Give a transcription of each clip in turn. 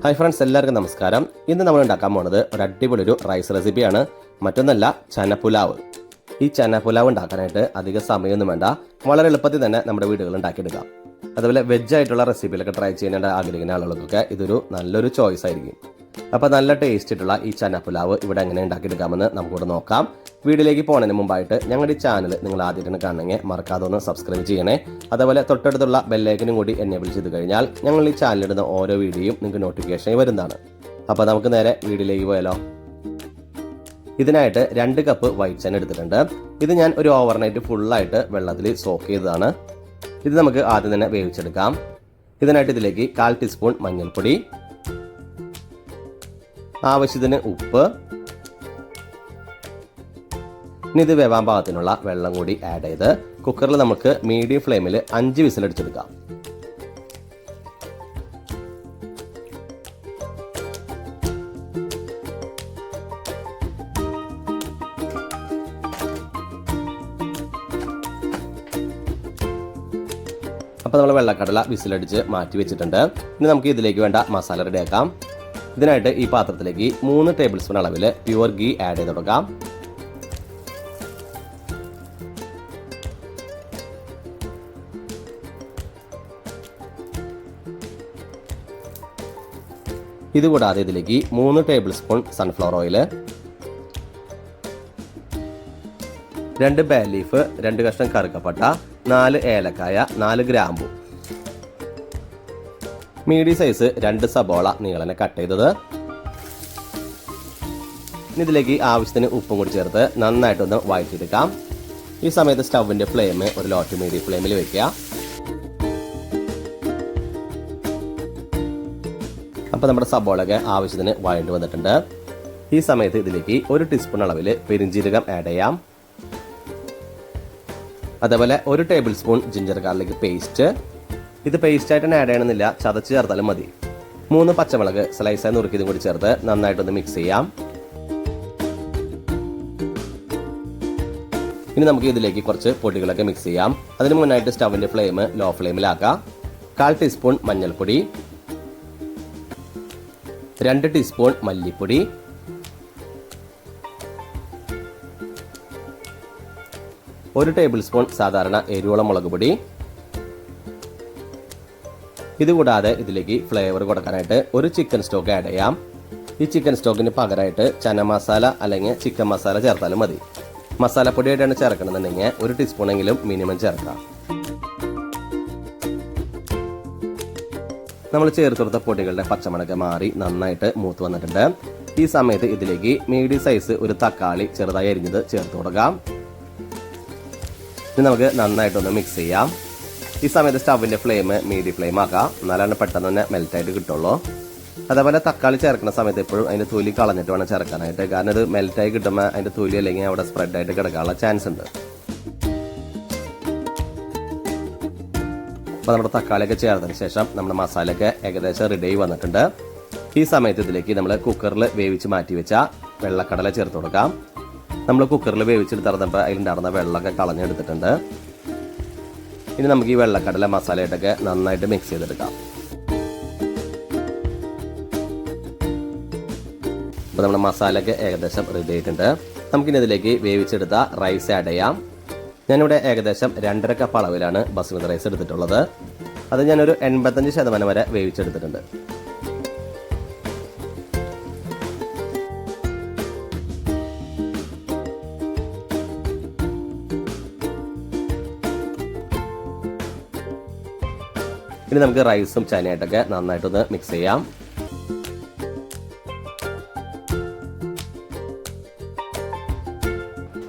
Hi friends, എല്ലാവർക്കും നമസ്കാരം. ഇന്ന് നമ്മൾ ഉണ്ടാക്കാൻ പോകുന്നത് ഒരു അടിപൊളി റൈസ് റെസിപ്പിയാണ്. മറ്റൊന്നല്ല, ചന പുലാവ്. ഈ ചന പുലാവ് ഉണ്ടാക്കാനായിട്ട് അധികം സമയമൊന്നും വേണ്ട. വളരെ എളുപ്പത്തിൽ തന്നെ നമ്മുടെ വീടുകളിൽ ഉണ്ടാക്കിയെടുക്കാം. അതുപോലെ വെജ് ആയിട്ടുള്ള റെസിപ്പിയിലൊക്കെ ട്രൈ ചെയ്യാനായിട്ട് ആഗ്രഹിക്കുന്ന ആളുകൾക്കൊക്കെ ഇതൊരു നല്ലൊരു ചോയ്സ് ആയിരിക്കും. അപ്പോൾ നല്ല ടേസ്റ്റ് ആയിട്ടുള്ള ഈ ചന പുലാവ് ഇവിടെ എങ്ങനെ ഉണ്ടാക്കിയെടുക്കാമെന്ന് നമുക്കിവിടെ നോക്കാം. വീഡിയോയിലേക്ക് പോകുന്നതിന് മുമ്പായിട്ട് ഞങ്ങളുടെ ഈ ചാനൽ നിങ്ങൾ ആദ്യമായിട്ടാണ് കാണണമെങ്കിൽ മറക്കാതെ ഒന്ന് സബ്സ്ക്രൈബ് ചെയ്യണേ. അതുപോലെ തൊട്ടടുത്തുള്ള ബെല്ലൈക്കനും കൂടി എനേബിൾ ചെയ്ത് കഴിഞ്ഞാൽ ഞങ്ങൾ ഈ ചാനലിടുന്ന ഓരോ വീഡിയോയും നിങ്ങൾക്ക് നോട്ടിഫിക്കേഷൻ വരുന്നതാണ്. അപ്പോൾ നമുക്ക് നേരെ വീഡിയോയിലേക്ക് പോയാലോ. ഇതിനായിട്ട് 2 കപ്പ് വൈറ്റ് ചന എടുത്തിട്ടുണ്ട്. ഇത് ഞാൻ ഒരു ഓവർനൈറ്റ് ഫുള്ളായിട്ട് വെള്ളത്തിൽ സോക്ക് ചെയ്തതാണ്. ഇത് നമുക്ക് ആദ്യം തന്നെ വേവിച്ചെടുക്കാം. ഇതിനായിട്ട് ഇതിലേക്ക് 1/4 ടീസ്പൂൺ മഞ്ഞൾപ്പൊടി, ആവശ്യത്തിന് ഉപ്പ്, ഇനി ഇത് വേവാൻ പാകത്തിനുള്ള വെള്ളം കൂടി ആഡ് ചെയ്ത് കുക്കറിൽ നമുക്ക് മീഡിയം ഫ്ലെയിമിൽ 5 വിസിലടിച്ചെടുക്കാം. അപ്പോൾ നമ്മൾ വെള്ളക്കടല വിസിലടിച്ച് മാറ്റി വെച്ചിട്ടുണ്ട്. ഇനി നമുക്ക് ഇതിലേക്ക് വേണ്ട മസാല റെഡിയാക്കാം. ഇതിനായിട്ട് ഈ പാത്രത്തിലേക്ക് 3 ടേബിൾ സ്പൂൺ അളവിൽ പ്യുവർ ഗീ ആഡ് ചെയ്ത് കൊടുക്കാം. ഇതുകൂടാതെ ഇതിലേക്ക് 3 table spoon sunflower oil, 2 bay leaf, 2 കഷ്ണം കറുക്കപ്പട്ട, 4 ഏലക്കായ, 4 ഗ്രാമ്പു, മീഡിയം സൈസ് 2 സബോള നീളനെ കട്ട് ചെയ്തത്. ഇതിലേക്ക് ആവശ്യത്തിന് ഉപ്പും കൂടി ചേർത്ത് നന്നായിട്ടൊന്ന് വഴറ്റിയെടുക്കാം. ഈ സമയത്ത് സ്റ്റൗവിന്റെ ഫ്ലെയിം ഒരു ലോ ടു മീഡിയം ഫ്ലെയിമിൽ വെക്കുക. അപ്പോൾ നമ്മുടെ സബോളയൊക്കെ ആവശ്യത്തിന് വഴണ്ടി വന്നിട്ടുണ്ട്. ഈ സമയത്ത് ഇതിലേക്ക് 1 ടീസ്പൂൺ അളവിൽ പെരിഞ്ജീരകം ആഡ് ചെയ്യാം. അതേപോലെ 1 table spoon ginger garlic paste. ഇത് പേസ്റ്റ് ആയിട്ട് ആഡ് ചെയ്യണമെന്നില്ല, ചതച്ച് ചേർത്താലും മതി. 3 പച്ചമുളക് സ്ലൈസായി നുറുക്കിയതും കൂടി ചേർത്ത് നന്നായിട്ടൊന്ന് മിക്സ് ചെയ്യാം. ഇനി നമുക്ക് ഇതിലേക്ക് കുറച്ച് പൊടികളൊക്കെ മിക്സ് ചെയ്യാം. അതിന് മുന്നായിട്ട് സ്റ്റവിന്റെ ഫ്ലെയിം ലോ ഫ്ലെയിമിലാക്കാം. 1/4 ടീസ്പൂൺ മഞ്ഞൾപ്പൊടി, 2 ടീസ്പൂൺ മല്ലിപ്പൊടി, 1 ടേബിൾ സ്പൂൺ സാധാരണ എരിവുള്ള മുളക് പൊടി. ഇതുകൂടാതെ ഇതിലേക്ക് ഫ്ലേവർ കൊടുക്കാനായിട്ട് ഒരു ചിക്കൻ സ്റ്റോക്ക് ആഡ് ചെയ്യാം. ഈ ചിക്കൻ സ്റ്റോക്കിന് പകരമായിട്ട് ചന മസാല അല്ലെങ്കിൽ ചിക്കൻ മസാല ചേർത്താലും മതി. മസാലപ്പൊടിയായിട്ടാണ് ചേർക്കണമെന്നുണ്ടെങ്കിൽ 1 ടീസ്പൂണെങ്കിലും മിനിമം ചേർക്കാം. നമ്മൾ ചേർത്ത് കൊടുത്ത പൊടികളുടെ പച്ചമണൊക്കെ മാറി നന്നായിട്ട് മൂത്ത് വന്നിട്ടുണ്ട്. ഈ സമയത്ത് ഇതിലേക്ക് മീഡിയം സൈസ് ഒരു തക്കാളി ചെറുതായി അരിഞ്ഞത് ചേർത്ത് കൊടുക്കാം. ഇനി നമുക്ക് നന്നായിട്ടൊന്ന് മിക്സ് ചെയ്യാം. ഈ സമയത്ത് സ്റ്റവിന്റെ ഫ്ലെയിം മീഡിയം ഫ്ലെയിം ആക്കാം, എന്നാലാണ് പെട്ടെന്ന് തന്നെ മെൽറ്റായിട്ട് കിട്ടുള്ളൂ. അതേപോലെ തക്കാളി ചേർക്കുന്ന സമയത്ത് എപ്പോഴും അതിന്റെ തൊലി കളഞ്ഞിട്ട് വേണം ചേർക്കാനായിട്ട്. കാരണം ഇത് മെൽറ്റായി കിട്ടുമ്പോൾ അതിന്റെ തൊലി അല്ലെങ്കിൽ അവിടെ സ്പ്രെഡ് ആയിട്ട് കിടക്കാനുള്ള ചാൻസ് ഉണ്ട്. അപ്പോൾ നമ്മുടെ തക്കാളിയൊക്കെ ചേർത്തതിന് ശേഷം നമ്മുടെ മസാലയൊക്കെ ഏകദേശം റെഡി ആയി വന്നിട്ടുണ്ട്. ഈ സമയത്ത് ഇതിലേക്ക് നമ്മൾ കുക്കറിൽ വേവിച്ച് മാറ്റി വെച്ച വെള്ളക്കടല ചേർത്ത് കൊടുക്കാം. നമ്മൾ കുക്കറിൽ വേവിച്ചെടുത്തിറന്നപ്പോൾ അതിലുണ്ടായിരുന്ന വെള്ളമൊക്കെ കളഞ്ഞെടുത്തിട്ടുണ്ട്. ഇനി നമുക്ക് ഈ വെള്ളക്കടല മസാലയായിട്ടൊക്കെ നന്നായിട്ട് മിക്സ് ചെയ്തെടുക്കാം. അപ്പോൾ നമ്മുടെ മസാലയൊക്കെ ഏകദേശം റെഡി ആയിട്ടുണ്ട്. നമുക്കിനി ഇതിലേക്ക് വേവിച്ചെടുത്ത റൈസ് ആഡ് ചെയ്യാം. ഞാനിവിടെ ഏകദേശം 2.5 കപ്പ് അളവിലാണ് ബസ്മതി റൈസ് എടുത്തിട്ടുള്ളത്. അത് ഞാനൊരു 85% വരെ വേവിച്ചെടുത്തിട്ടുണ്ട്. ഇനി നമുക്ക് റൈസും ചനയായിട്ടൊക്കെ നന്നായിട്ടൊന്ന് മിക്സ് ചെയ്യാം.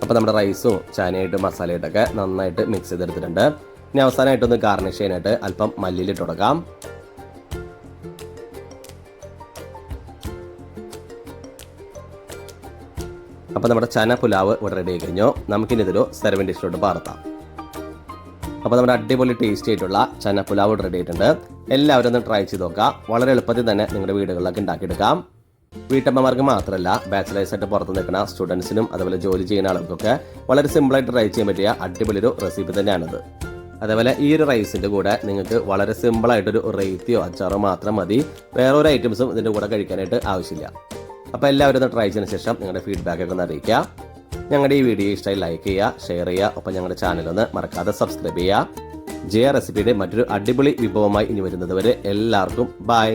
അപ്പോൾ നമ്മുടെ റൈസും ചനയായിട്ടും മസാലയായിട്ടൊക്കെ നന്നായിട്ട് മിക്സ് ചെയ്തെടുത്തിട്ടുണ്ട്. ഇനി അവസാനമായിട്ടൊന്ന് ഗാർണിഷ് ചെയ്യാനായിട്ട് അല്പം മല്ലിയിലിട്ട് കൊടുക്കാം. അപ്പോൾ നമ്മുടെ ചന പുലാവ് ഇവിടെ റെഡി ആയി കഴിഞ്ഞു. നമുക്കിനി ഇതൊരു സെർവിംഗ് ഡിഷിലോട്ട് പകർത്താം. അപ്പോൾ നമ്മുടെ അടിപൊളി ടേസ്റ്റി ആയിട്ടുള്ള ചന പുലാവ് റെഡി ആയിട്ടുണ്ട്. എല്ലാവരും ഒന്ന് ട്രൈ ചെയ്ത് നോക്കുക. വളരെ എളുപ്പത്തിൽ തന്നെ നിങ്ങളുടെ വീടുകളിലൊക്കെ ഉണ്ടാക്കിയെടുക്കാം. വീട്ടമ്മമാർക്ക് മാത്രമല്ല, ബാച്ചിലേഴ്സായിട്ട് പുറത്ത് നിൽക്കുന്ന സ്റ്റുഡൻസിനും അതുപോലെ ജോലി ചെയ്യുന്ന ആളുകൾക്കൊക്കെ വളരെ സിമ്പിളായിട്ട് ട്രൈ ചെയ്യാൻ പറ്റിയ അടിപൊളി റെസിപ്പി തന്നെയാണിത്. അതേപോലെ ഈ ഒരു റൈസിൻ്റെ കൂടെ നിങ്ങൾക്ക് വളരെ സിമ്പിളായിട്ടൊരു റേത്തിയോ അച്ചാറോ മാത്രം മതി. വേറെ ഒരു ഐറ്റംസും ഇതിൻ്റെ കൂടെ കഴിക്കാനായിട്ട് ആവശ്യമില്ല. അപ്പോൾ എല്ലാവരും ഒന്ന് ട്രൈ ചെയ്തതിന് ശേഷം നിങ്ങളുടെ ഫീഡ്ബാക്കൊക്കെ ഒന്ന് അറിയിക്കുക. ഞങ്ങളുടെ ഈ വീഡിയോ ഇഷ്ടമായി ലൈക്ക് ചെയ്യുക, ഷെയർ ചെയ്യുക. ഒപ്പം ഞങ്ങളുടെ ചാനലൊന്ന് മറക്കാതെ സബ്സ്ക്രൈബ് ചെയ്യുക. ജയ റെസിപ്പിയുടെ മറ്റൊരു അടിപൊളി വിഭവമായി ഇനി വരുന്നത് വരെ എല്ലാവർക്കും ബൈ.